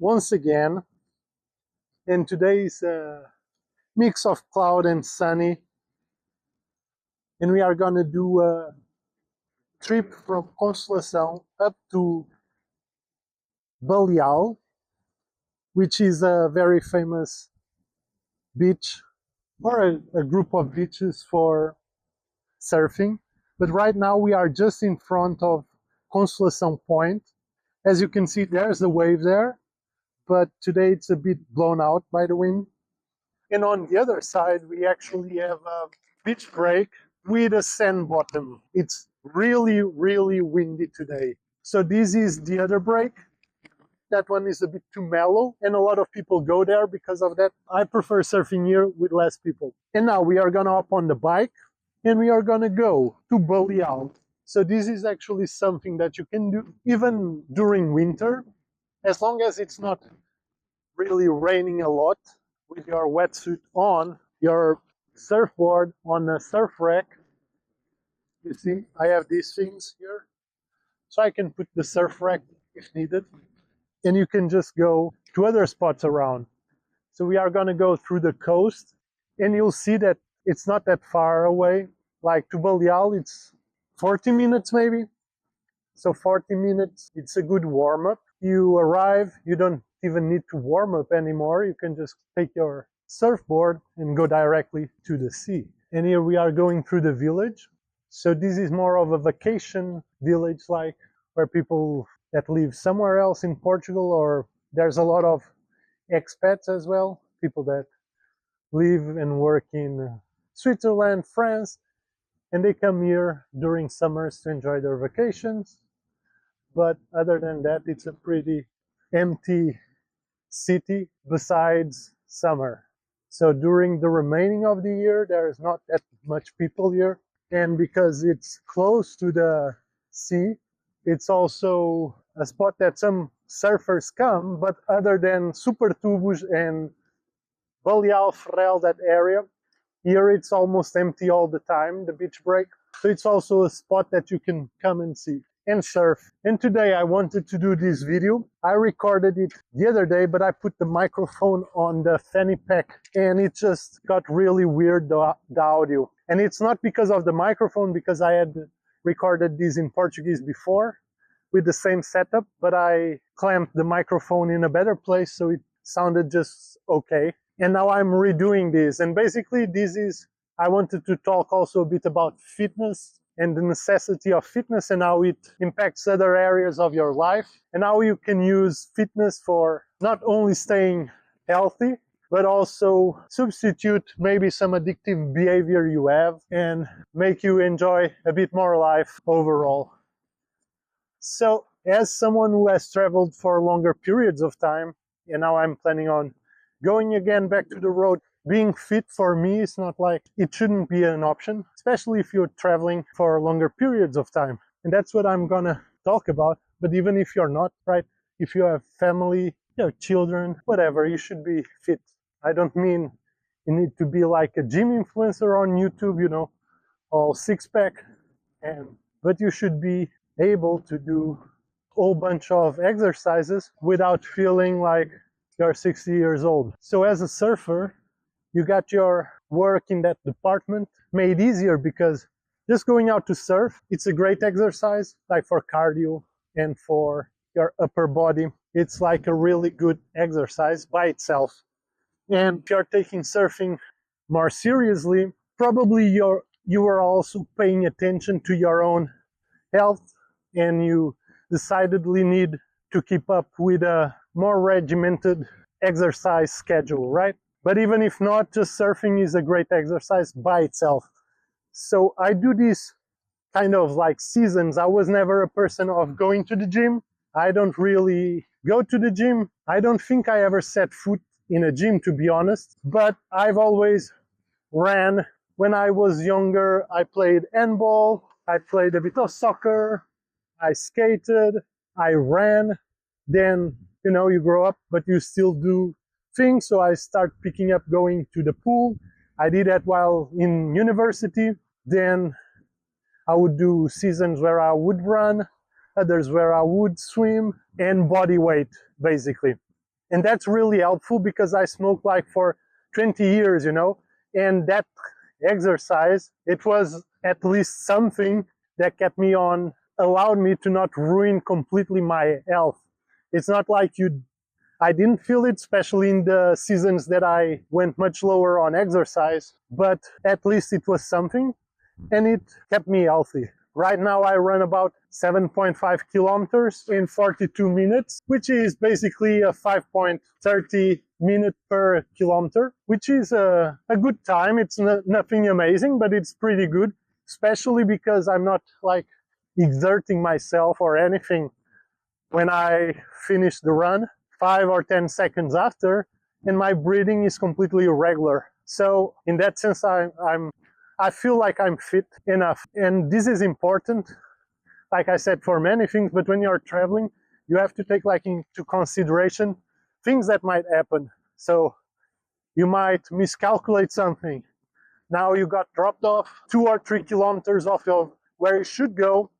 once again, and today is a mix of cloud and sunny, and we are gonna do a trip from Consolação up to Baleal, which is a very famous beach or a group of beaches for surfing. But right now we are just in front of Consolação Point. As you can see, there's the wave there, but today it's a bit blown out by the wind. And on the other side, we actually have a beach break with a sand bottom. It's really, really windy today. So this is the other break. That one is a bit too mellow, and a lot of people go there because of that. I prefer surfing here with less people. And now we are gonna hop on the bike, and we are gonna go to Baleal. So this is actually something that you can do even during winter, as long as it's not really raining a lot, with your wetsuit on, your surfboard on a surf rack. You see, I have these things here, so I can put the surf rack if needed, and you can just go to other spots around. So we are gonna go through the coast, and you'll see that it's not that far away. Like to Baleal, it's 40 minutes maybe. So 40 minutes, it's a good warm-up. You arrive, you don't even need to warm up anymore. You can just take your surfboard and go directly to the sea. And here we are going through the village. So this is more of a vacation village, like where people that live somewhere else in Portugal, or there's a lot of expats as well, people that live and work in Switzerland, France, and they come here during summers to enjoy their vacations. But other than that, it's a pretty empty city besides summer. So during the remaining of the year, there is not that much people here. And because it's close to the sea, it's also a spot that some surfers come, but other than Supertubos and Baleal, Ferrel, that area, here it's almost empty all the time, the beach break. So it's also a spot that you can come and see and surf. And today I wanted to do this video. I recorded it the other day, but I put the microphone on the fanny pack and it just got really weird, the audio. And it's not because of the microphone, because I had recorded this in Portuguese before with the same setup, but I clamped the microphone in a better place, so it sounded just okay. And now I'm redoing this, and basically I wanted to talk also a bit about fitness and the necessity of fitness and how it impacts other areas of your life, and how you can use fitness for not only staying healthy, but also substitute maybe some addictive behavior you have and make you enjoy a bit more life overall. So as someone who has traveled for longer periods of time, and now I'm planning on going again back to the road, being fit for me is not like, it shouldn't be an option, especially if you're traveling for longer periods of time. And that's what I'm gonna talk about. But even if you're not, right, if you have family, you have children, whatever, you should be fit. I don't mean you need to be like a gym influencer on YouTube, you know, all six-pack, but you should be able to do a whole bunch of exercises without feeling like you're 60 years old. So as a surfer, you got your work in that department made easier, because just going out to surf, it's a great exercise, like for cardio and for your upper body. It's like a really good exercise by itself. And if you're taking surfing more seriously, probably you are also paying attention to your own health, and you decidedly need to keep up with a more regimented exercise schedule, right? But even if not, just surfing is a great exercise by itself. So I do this kind of like seasons. I was never a person of going to the gym. I don't really go to the gym. I don't think I ever set foot in a gym, to be honest, but I've always ran. When I was younger, I played handball, I played a bit of soccer, I skated, I ran. Then, you know, you grow up, but you still do things. So I start picking up going to the pool. I did that while in university. Then I would do seasons where I would run, others where I would swim, and body weight, basically. And that's really helpful because I smoked like for 20 years, you know, and that exercise, it was at least something that kept me on, allowed me to not ruin completely my health. It's not like I didn't feel it, especially in the seasons that I went much lower on exercise, but at least it was something, and it kept me healthy. Right now I run about 7.5 kilometers in 42 minutes, which is basically a 5.30 minute per kilometer, which is a good time. It's nothing amazing, but it's pretty good, especially because I'm not like exerting myself or anything when I finish the run. 5 or 10 seconds after, and my breathing is completely irregular. So in that sense, I feel like I'm fit enough. And this is important, like I said, for many things, but when you're traveling, you have to take like into consideration things that might happen. So you might miscalculate something. Now you got dropped off 2 or 3 kilometers off of where you should go,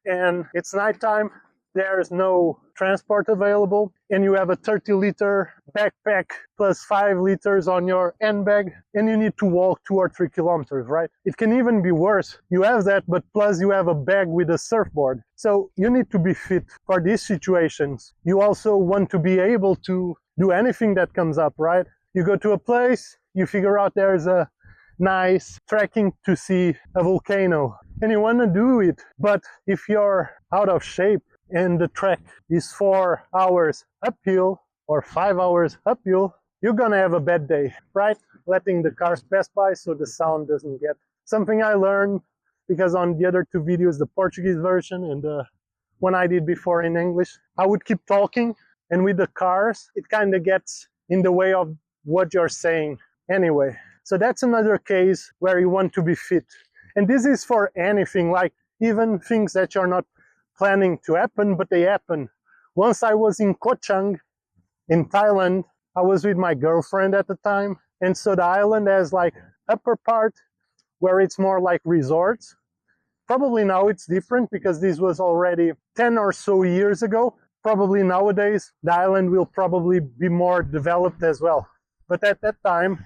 and it's nighttime. There's no transport available, and you have a 30-liter backpack plus 5 liters on your handbag, and you need to walk 2 or 3 kilometers, right? It can even be worse. You have that, but plus you have a bag with a surfboard. So you need to be fit for these situations. You also want to be able to do anything that comes up, right? You go to a place, you figure out there's a nice trekking to see a volcano, and you want to do it. But if you're out of shape, and the trek is 4 hours uphill or 5 hours uphill, you're gonna have a bad day, right? Letting the cars pass by so the sound doesn't get. Something I learned, because on the other 2 videos, the Portuguese version and the one I did before in English, I would keep talking, and with the cars, it kind of gets in the way of what you're saying anyway. So that's another case where you want to be fit. And this is for anything, like even things that you're not planning to happen, but they happen. Once I was in Koh Chang in Thailand. I was with my girlfriend at the time, and so the island has like upper part where it's more like resorts. Probably now it's different because this was already 10 or so years ago. Probably nowadays the island will probably be more developed as well. But at that time,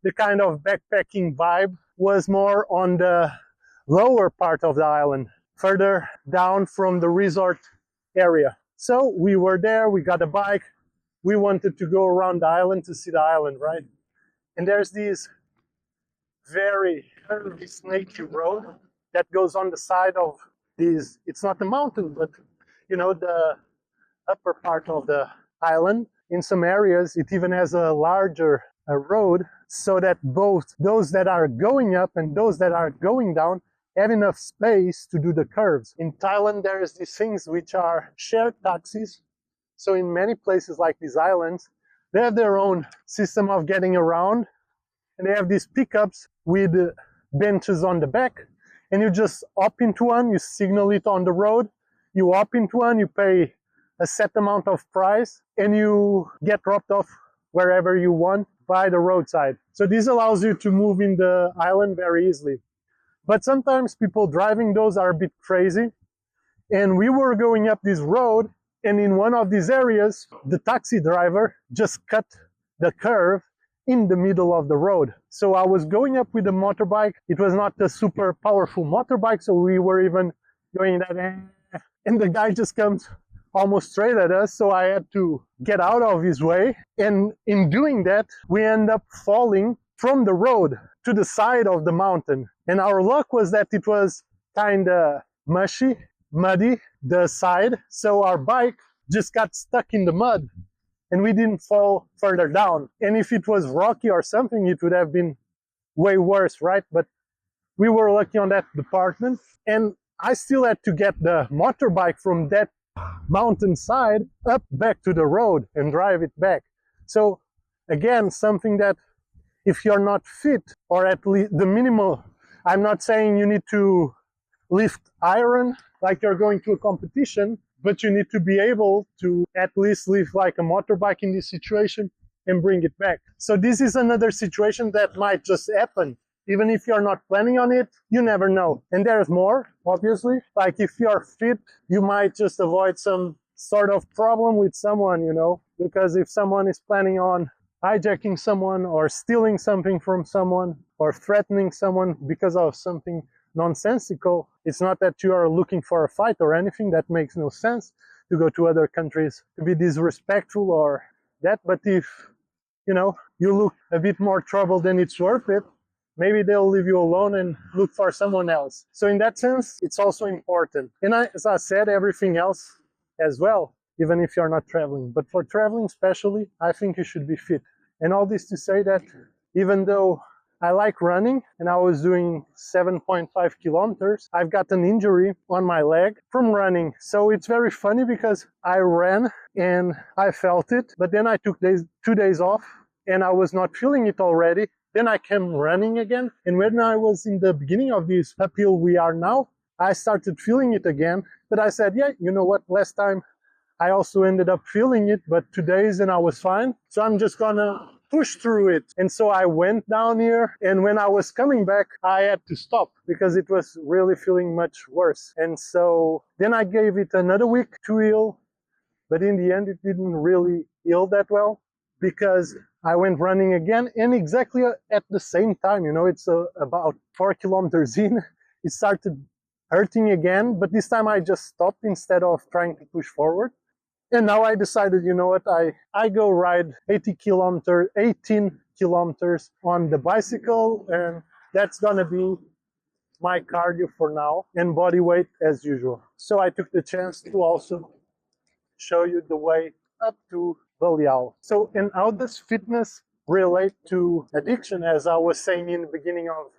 the kind of backpacking vibe was more on the lower part of the island, further down from the resort area. So we were there, we got a bike, we wanted to go around the island to see the island, right? And there's this very curvy, snaky road that goes on the side of these, it's not the mountain, but you know, the upper part of the island. In some areas, it even has a larger road so that both those that are going up and those that are going down have enough space to do the curves. In Thailand, there is these things which are shared taxis. So in many places like these islands, they have their own system of getting around, and they have these pickups with benches on the back, and you just hop into one, you signal it on the road, you hop into one, you pay a set amount of price, and you get dropped off wherever you want by the roadside. So this allows you to move in the island very easily. But sometimes people driving those are a bit crazy. And we were going up this road, and in one of these areas, the taxi driver just cut the curve in the middle of the road. So I was going up with a motorbike. It was not a super powerful motorbike, so we were even going that, and the guy just comes almost straight at us, so I had to get out of his way. And in doing that, we end up falling from the road to the side of the mountain. And our luck was that it was kind of muddy, the side, so our bike just got stuck in the mud and we didn't fall further down. And if it was rocky or something, it would have been way worse, right? But we were lucky on that department, and I still had to get the motorbike from that mountainside up back to the road and drive it back. So again, something that if you're not fit, or at least the minimal, I'm not saying you need to lift iron like you're going to a competition, but you need to be able to at least lift like a motorbike in this situation and bring it back. So this is another situation that might just happen. Even if you're not planning on it, you never know. And there's more, obviously. Like if you're fit, you might just avoid some sort of problem with someone, you know. because if someone is planning on hijacking someone or stealing something from someone or threatening someone because of something nonsensical, it's not that you are looking for a fight or anything. That makes no sense to go to other countries to be disrespectful or that. But if you look a bit more trouble than it's worth it, maybe they'll leave you alone and look for someone else. So in that sense, it's also important. And as I said, everything else as well, even if you're not traveling. But for traveling especially, I think you should be fit. And all this to say that even though I like running and I was doing 7.5 kilometers, I've got an injury on my leg from running. So it's very funny because I ran and I felt it, but then I took 2 days off and I was not feeling it already. Then I came running again. And when I was in the beginning of this uphill we are now, I started feeling it again. But I said, yeah, you know what? Last time I also ended up feeling it, but 2 days and I was fine. So I'm just gonna push through it. And so I went down here, and when I was coming back, I had to stop because it was really feeling much worse. And so then I gave it another week to heal, but in the end it didn't really heal that well because I went running again, and exactly at the same time, it's about 4 kilometers in, it started hurting again, but this time I just stopped instead of trying to push forward. And now I decided, you know what, I go ride 18 kilometers on the bicycle, and that's gonna be my cardio for now, and body weight as usual. So I took the chance to also show you the way up to Baleal. So, and how does fitness relate to addiction, as I was saying in the beginning of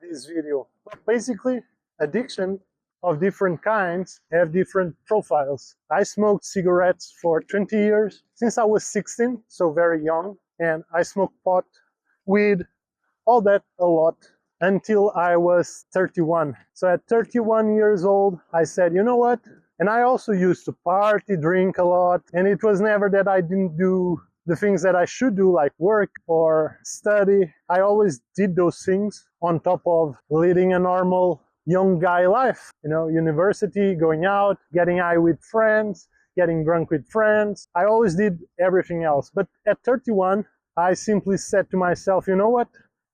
this video? Well, basically, addiction of different kinds have different profiles. I smoked cigarettes for 20 years, since I was 16, so very young, and I smoked pot, weed, all that a lot, until I was 31. So at 31 years old, I said, you know what? And I also used to party, drink a lot, and it was never that I didn't do the things that I should do, like work or study. I always did those things on top of leading a normal young guy life, university, going out, getting high with friends, getting drunk with friends. I always did everything else. But at 31, I simply said to myself, you know what?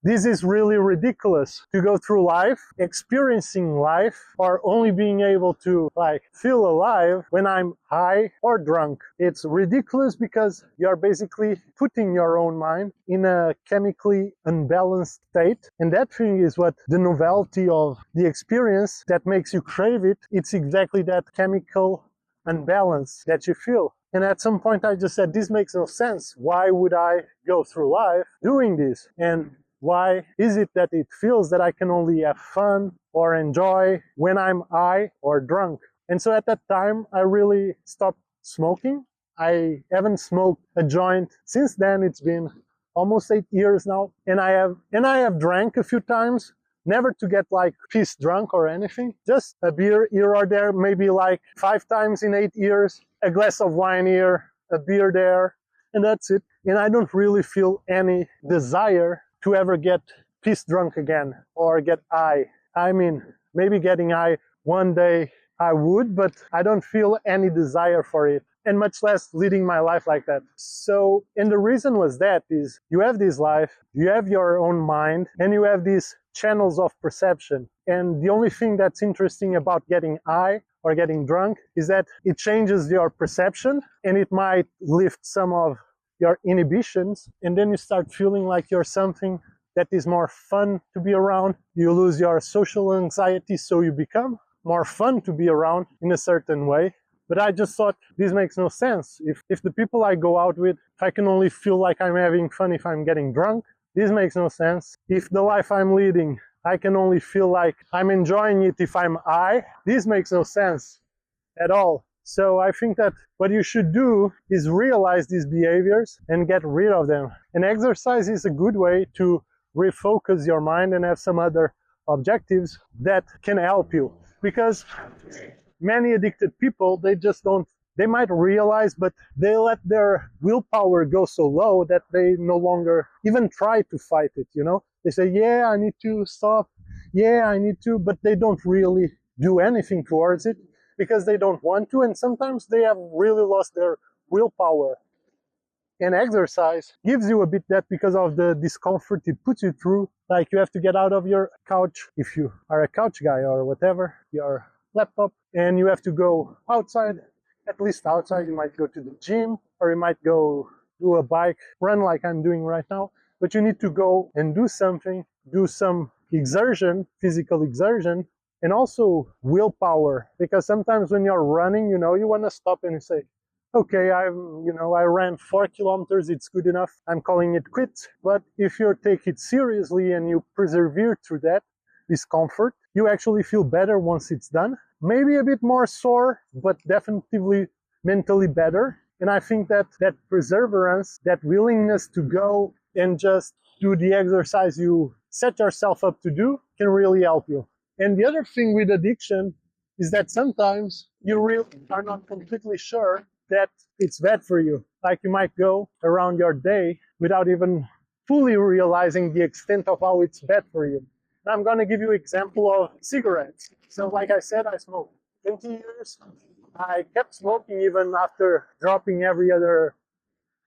This is really ridiculous to go through life, experiencing life, or only being able to feel alive when I'm high or drunk. It's ridiculous because you're basically putting your own mind in a chemically unbalanced state. And that thing is what the novelty of the experience that makes you crave it. It's exactly that chemical unbalance that you feel. And at some point I just said, this makes no sense. Why would I go through life doing this? And why is it that it feels that I can only have fun or enjoy when I'm high or drunk? And so at that time, I really stopped smoking. I haven't smoked a joint since then. It's been almost 8 years now. And I have drank a few times, never to get piss drunk or anything. Just a beer here or there, maybe 5 times in 8 years, a glass of wine here, a beer there, and that's it. And I don't really feel any desire to ever get piss drunk again or get high. I mean, maybe getting high one day I would, but I don't feel any desire for it, and much less leading my life like that. So, and the reason was that is you have this life, you have your own mind, and you have these channels of perception. And the only thing that's interesting about getting high or getting drunk is that it changes your perception, and it might lift some of your inhibitions, and then you start feeling like you're something that is more fun to be around. You lose your social anxiety, so you become more fun to be around in a certain way. But I just thought this makes no sense. If the people I go out with, if I can only feel like I'm having fun if I'm getting drunk, this makes no sense. If the life I'm leading, I can only feel like I'm enjoying it if I'm high, this makes no sense at all. So I think that what you should do is realize these behaviors and get rid of them. And exercise is a good way to refocus your mind and have some other objectives that can help you. Because many addicted people, they might realize, but they let their willpower go so low that they no longer even try to fight it, They say, yeah, I need to stop. Yeah, I need to, but they don't really do anything towards it, because they don't want to, and sometimes they have really lost their willpower. And exercise gives you a bit that because of the discomfort it puts you through. Like you have to get out of your couch, if you are a couch guy or whatever, your laptop, and you have to go outside. At least outside, you might go to the gym, or you might go do a bike run like I'm doing right now. But you need to go and do something, do some exertion, physical exertion, and also willpower. Because sometimes when you're running, you know, you want to stop and you say, okay, I ran 4 kilometers, it's good enough, I'm calling it quits. But if you take it seriously and you persevere through that discomfort, you actually feel better once it's done. Maybe a bit more sore, but definitely mentally better. And I think that that perseverance, that willingness to go and just do the exercise you set yourself up to do can really help you. And the other thing with addiction is that sometimes you really are not completely sure that it's bad for you. Like you might go around your day without even fully realizing the extent of how it's bad for you. And I'm going to give you an example of cigarettes. So like I said, I smoked 20 years. I kept smoking even after dropping every other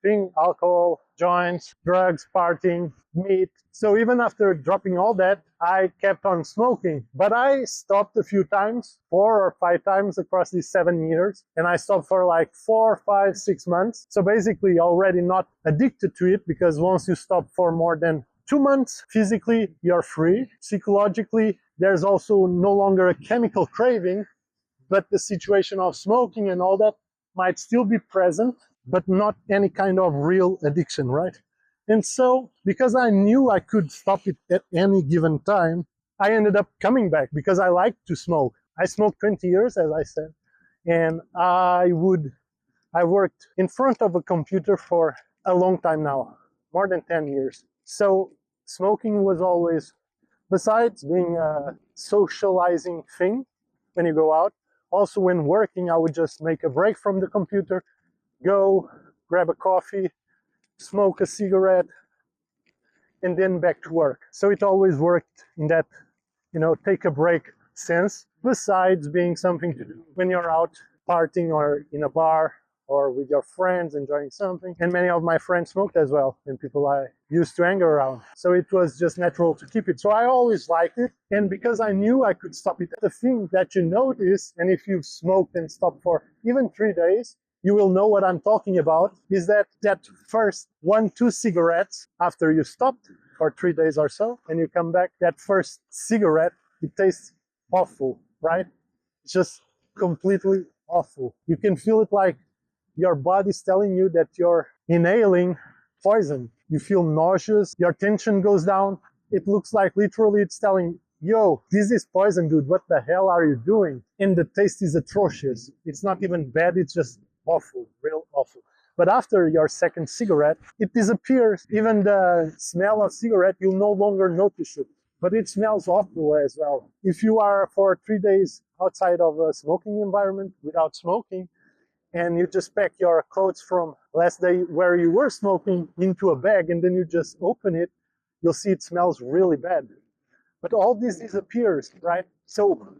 thing, alcohol, joints, drugs, partying, meat. So even after dropping all that, I kept on smoking. But I stopped a few times, 4 or 5 times across these 7 years. And I stopped for like 4, 5, 6 months. So basically already not addicted to it, because once you stop for more than 2 months, physically you're free. Psychologically, there's also no longer a chemical craving, but the situation of smoking and all that might still be present, but not any kind of real addiction, right? And so, because I knew I could stop it at any given time, I ended up coming back because I like to smoke. I smoked 20 years, as I said, and I worked in front of a computer for a long time now, more than 10 years. So smoking was always, besides being a socializing thing when you go out, also when working, I would just make a break from the computer, go grab a coffee, smoke a cigarette, and then back to work. So it always worked in that, take a break sense, besides being something to do when you're out partying or in a bar or with your friends enjoying something. And many of my friends smoked as well, and people I used to hang around. So it was just natural to keep it. So I always liked it. And because I knew I could stop it, the thing that you notice, and if you've smoked and stopped for even 3 days, you will know what I'm talking about, is that first 1-2 cigarettes after you stopped for 3 days or so, and you come back, that first cigarette, it tastes awful, right? It's just completely awful. You can feel it like your body's telling you that you're inhaling poison. You feel nauseous, your tension goes down. It looks like literally it's telling, yo, this is poison, dude, what the hell are you doing? And the taste is atrocious. It's not even bad, it's just awful, real awful. But after your second cigarette, it disappears. Even the smell of cigarette, you'll no longer notice it. But it smells awful as well. If you are for 3 days outside of a smoking environment without smoking, and you just pack your clothes from last day where you were smoking into a bag, and then you just open it, you'll see it smells really bad. But all this disappears, right? So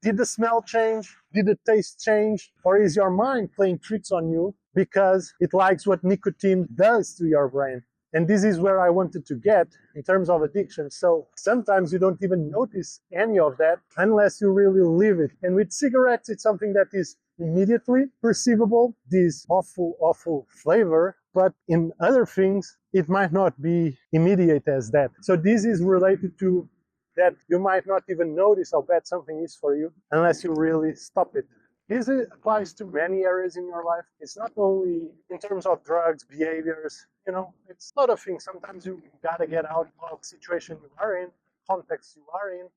did the smell change? Did the taste change? Or is your mind playing tricks on you because it likes what nicotine does to your brain? And this is where I wanted to get in terms of addiction. So sometimes you don't even notice any of that unless you really live it. And with cigarettes, it's something that is immediately perceivable, this awful, awful flavor. But in other things, it might not be immediate as that. So this is related to that you might not even notice how bad something is for you unless you really stop it. This applies to many areas in your life. It's not only in terms of drugs, behaviors, it's a lot of things. Sometimes you gotta get out of the situation you are in, context you are in,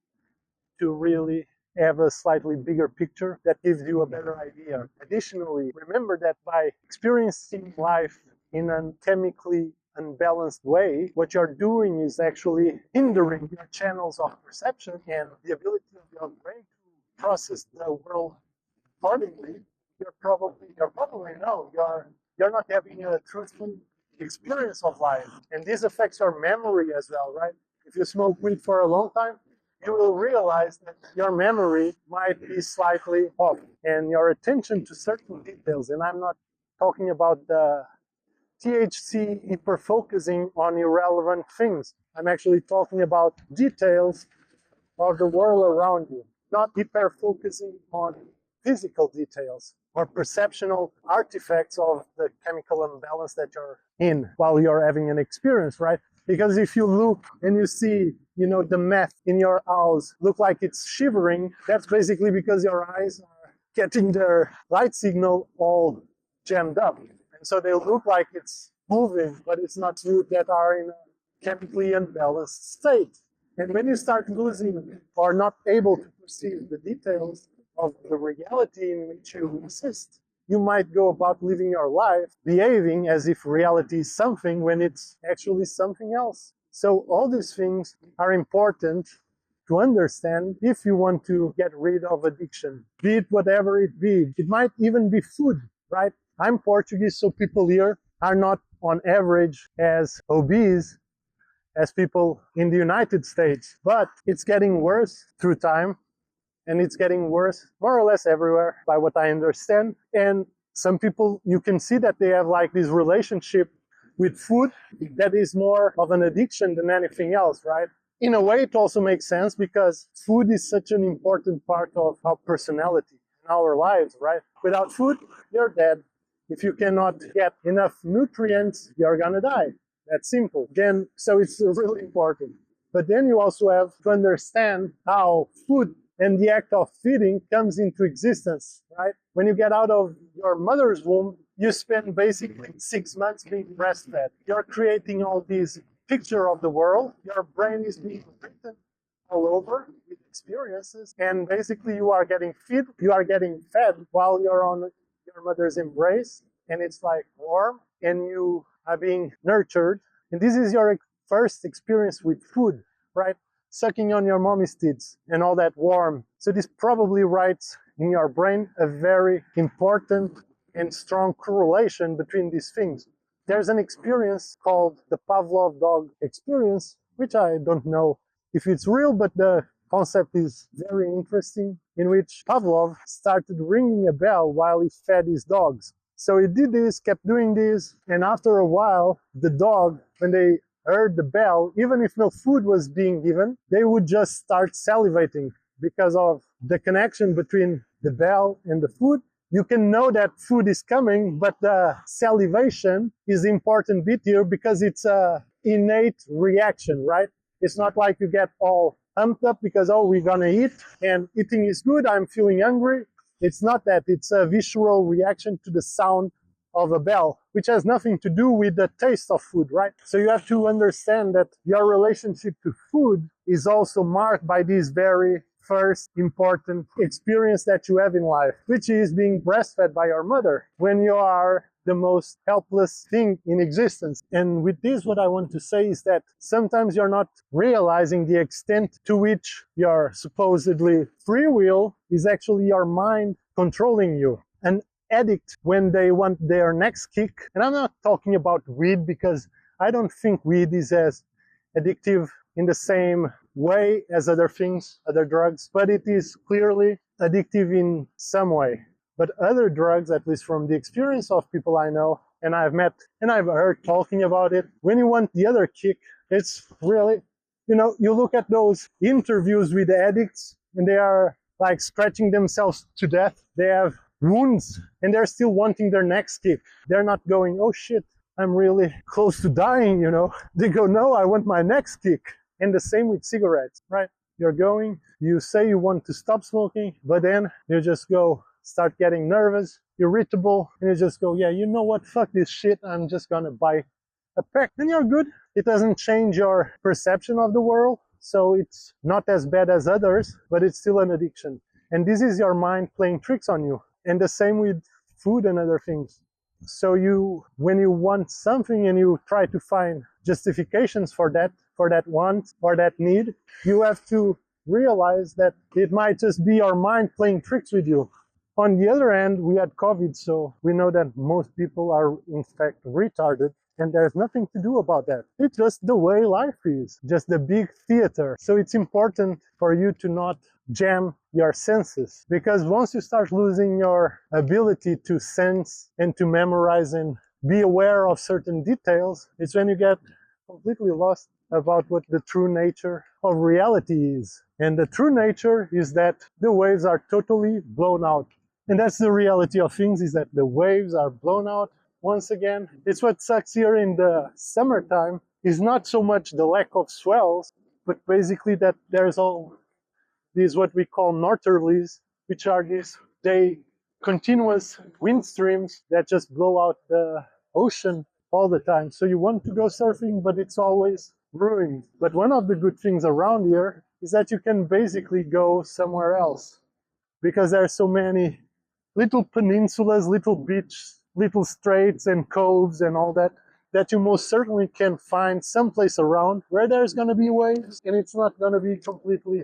to really have a slightly bigger picture that gives you a better idea. Additionally, remember that by experiencing life in a chemically unbalanced way, what you're doing is actually hindering your channels of perception and the ability of your brain to process the world accordingly. You're probably you're not having a truthful experience of life, and this affects your memory as well, right? If you smoke weed for a long time, you will realize that your memory might be slightly off, and your attention to certain details. And I'm not talking about the THC hyper-focusing on irrelevant things. I'm actually talking about details of the world around you, not hyper-focusing on physical details or perceptual artifacts of the chemical imbalance that you're in while you're having an experience, right? Because if you look and you see, the meth in your house look like it's shivering, that's basically because your eyes are getting their light signal all jammed up. And so they look like it's moving, but it's not you that are in a chemically unbalanced state. And when you start losing or not able to perceive the details of the reality in which you exist, you might go about living your life behaving as if reality is something when it's actually something else. So all these things are important to understand if you want to get rid of addiction, be it whatever it be. It might even be food, right? I'm Portuguese, so people here are not on average as obese as people in the United States, but it's getting worse through time, and it's getting worse more or less everywhere by what I understand. And some people, you can see that they have like this relationship with food that is more of an addiction than anything else, right? In a way, it also makes sense because food is such an important part of our personality in our lives, right? Without food, you're dead. If you cannot get enough nutrients, you're gonna die. That's simple. So it's really important. But then you also have to understand how food and the act of feeding comes into existence, right? When you get out of your mother's womb, you spend basically 6 months being breastfed. You're creating all these picture of the world. Your brain is being written all over with experiences, and basically you are getting fed while you're on your mother's embrace, and it's like warm, and you are being nurtured. And this is your first experience with food, right? Sucking on your mommy's tits and all that warm. So this probably writes in your brain a very important and strong correlation between these things. There's an experience called the Pavlov dog experience, which I don't know if it's real, but the concept is very interesting, in which Pavlov started ringing a bell while he fed his dogs. So he did this, kept doing this, and after a while, the dog, when they heard the bell, even if no food was being given, they would just start salivating because of the connection between the bell and the food. You can know that food is coming, but the salivation is the important bit here because it's an innate reaction, right? It's not like you get all pumped up because, oh, we're gonna eat and eating is good, I'm feeling hungry. It's not that. It's a visceral reaction to the sound of a bell, which has nothing to do with the taste of food, right? So you have to understand that your relationship to food is also marked by this very first important experience that you have in life, which is being breastfed by your mother when you are the most helpless thing in existence. And with this, what I want to say is that sometimes you're not realizing the extent to which your supposedly free will is actually your mind controlling you. An addict, when they want their next kick, and I'm not talking about weed because I don't think weed is as addictive in the same way as other things, other drugs, but it is clearly addictive in some way. But other drugs, at least from the experience of people I know and I've met and I've heard talking about it, when you want the other kick, it's really, you look at those interviews with the addicts and they are like scratching themselves to death. They have wounds and they're still wanting their next kick. They're not going, oh shit, I'm really close to dying, They go, no, I want my next kick. And the same with cigarettes, right? You're going, you say you want to stop smoking, but then you just go, start getting nervous, irritable, and you just go, yeah, you know what, fuck this shit, I'm just gonna buy a pack. Then you're good. It doesn't change your perception of the world, so it's not as bad as others, but it's still an addiction. And this is your mind playing tricks on you. And the same with food and other things. So when you want something and you try to find justifications for that want or that need, you have to realize that it might just be your mind playing tricks with you. On the other hand, we had COVID, so we know that most people are in fact retarded, and there's nothing to do about that. It's just the way life is, just the big theater. So it's important for you to not jam your senses, because once you start losing your ability to sense and to memorize and be aware of certain details, it's when you get completely lost about what the true nature of reality is. And the true nature is that the waves are totally blown out. And that's the reality of things, is that the waves are blown out. Once again, it's what sucks here in the summertime is not so much the lack of swells, but basically that there's all these what we call northerlies, which are these continuous wind streams that just blow out the ocean all the time. So you want to go surfing, but it's always ruined. But one of the good things around here is that you can basically go somewhere else, because there are so many little peninsulas, little beaches, little straits and coves and all that, that you most certainly can find someplace around where there's going to be waves and it's not going to be completely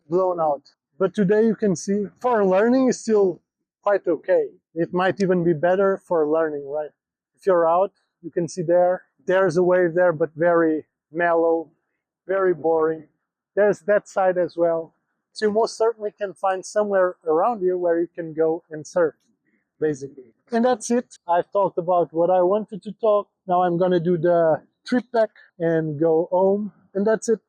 blown out. But today you can see for learning is still quite okay. It might even be better for learning, right? If you're out, you can see there's a wave there, but very mellow, very boring. There's that side as well. So you most certainly can find somewhere around you where you can go and surf, basically. And that's it. I've talked about what I wanted to talk. Now I'm gonna do the trip back and go home, and that's it.